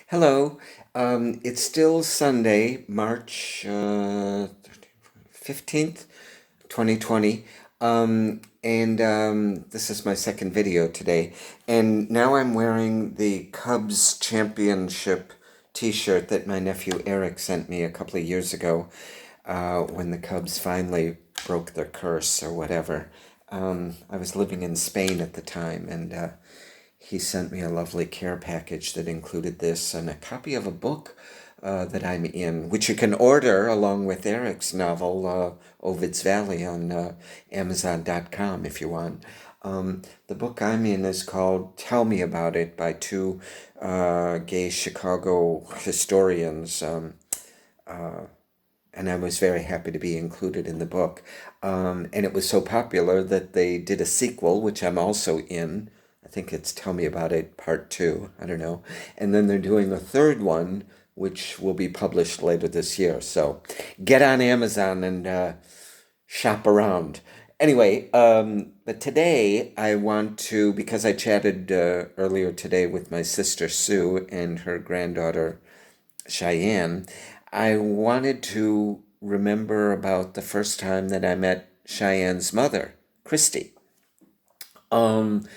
Hello. It's still Sunday, March 15th, 2020. And this is my second video today. And now I'm wearing the Cubs Championship t-shirt that my nephew Eric sent me a couple of years ago when the Cubs finally broke their curse or whatever. I was living in Spain at the time, and he sent me a lovely care package that included this and a copy of a book that I'm in, which you can order along with Eric's novel, Ovid's Valley, on Amazon.com if you want. The book I'm in is called Tell Me About It by two gay Chicago historians. And I was very happy to be included in the book. And it was so popular that they did a sequel, which I'm also in. I think it's Tell Me About It Part 2. I don't know. And then they're doing a third one, which will be published later this year. So get on Amazon and shop around. Anyway, but today I want to, because I chatted earlier today with my sister Sue and her granddaughter Cheyenne, I wanted to remember about the first time that I met Cheyenne's mother, Christy. Um,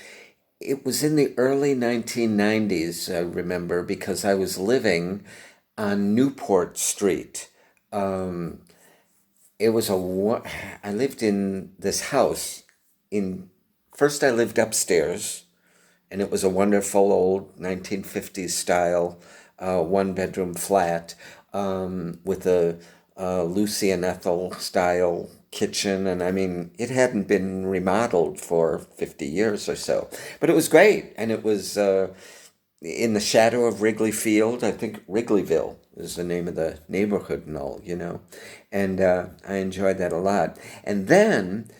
it was in the early 1990s, I remember, because I was living on Newport Street. Um, it was I lived in this house. First I lived upstairs, and it was a wonderful old 1950s style one bedroom flat with a Lucy and Ethel style kitchen. And I mean, it hadn't been remodeled for 50 years or so, but it was great. And it was in the shadow of Wrigley Field. I think Wrigleyville is the name of the neighborhood and all, and I enjoyed that a lot. And then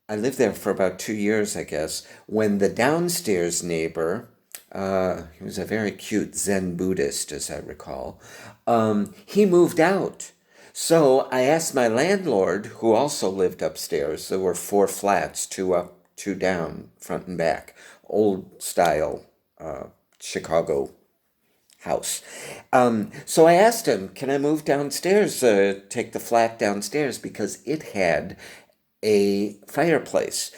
I lived there for about 2 years, I guess, when the downstairs neighbor, he was a very cute Zen Buddhist, as I recall, he moved out. So I asked my landlord, who also lived upstairs. There were four flats, two up, two down, front and back, old style Chicago house. So I asked him, can I move downstairs, take the flat downstairs, because it had a fireplace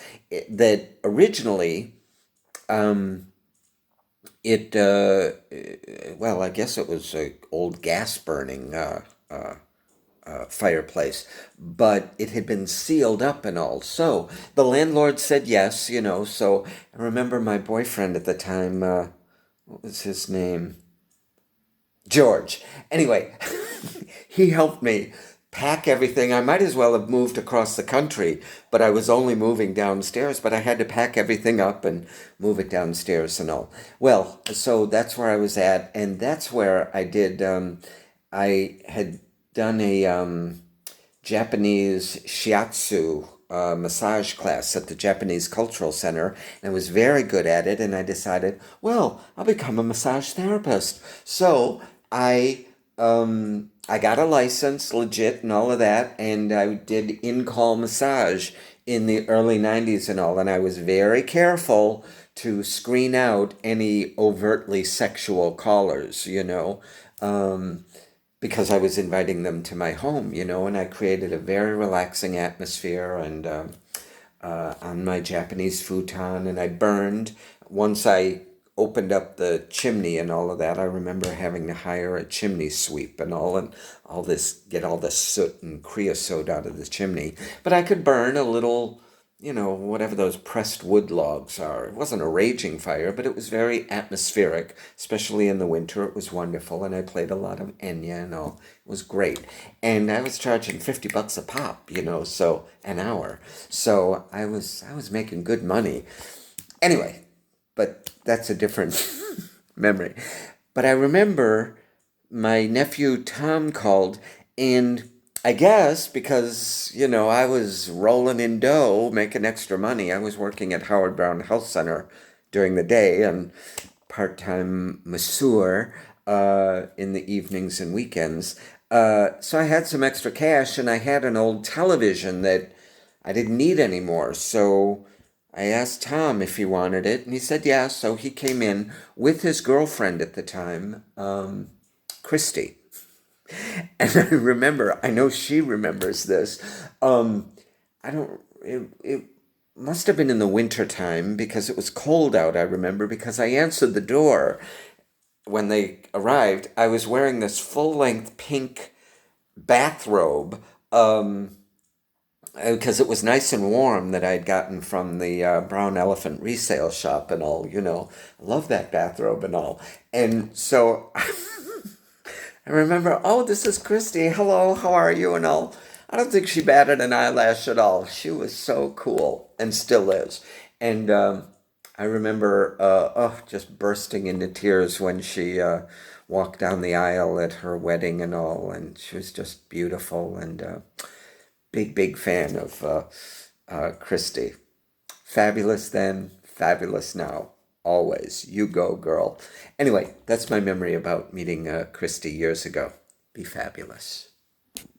that originally well, I guess it was an old gas burning fireplace, but it had been sealed up and all. So the landlord said yes, So I remember my boyfriend at the time, what was his name? George. Anyway, he helped me pack everything. I might as well have moved across the country, but I was only moving downstairs, but I had to pack everything up and move it downstairs and all. Well, so that's where I was at, and that's where I had done a Japanese shiatsu massage class at the Japanese Cultural Center, and I was very good at it, and I decided, well, I'll become a massage therapist. So I got a license, legit, and all of that, and I did in-call massage in the early 90s and all, and I was very careful to screen out any overtly sexual callers, because I was inviting them to my home, and I created a very relaxing atmosphere and on my Japanese futon, and I burned. Once I opened up the chimney and all of that, I remember having to hire a chimney sweep and all this, get all the soot and creosote out of the chimney. But I could burn a little, whatever those pressed wood logs are. It wasn't a raging fire, but it was very atmospheric, especially in the winter. It was wonderful, and I played a lot of Enya and all. It was great. And I was charging $50 a pop, so an hour. So I was making good money. Anyway, but that's a different memory. But I remember my nephew Tom called, and I guess because, I was rolling in dough, making extra money. I was working at Howard Brown Health Center during the day and part-time masseur in the evenings and weekends. So I had some extra cash, and I had an old television that I didn't need anymore. So I asked Tom if he wanted it, and he said yes. So he came in with his girlfriend at the time, Christy. And I remember, I know she remembers this. I don't, it must have been in the winter time because it was cold out, I remember, because I answered the door when they arrived. I was wearing this full length pink bathrobe. Because it was nice and warm that I'd gotten from the Brown Elephant resale shop and all, I love that bathrobe and all. And so I remember, oh, this is Christy. Hello, how are you? And all. I don't think she batted an eyelash at all. She was so cool and still is. And I remember, just bursting into tears when she walked down the aisle at her wedding and all. And she was just beautiful and big fan of Christy. Fabulous then, fabulous now. Always. You go, girl. Anyway, that's my memory about meeting Christy years ago. Be fabulous.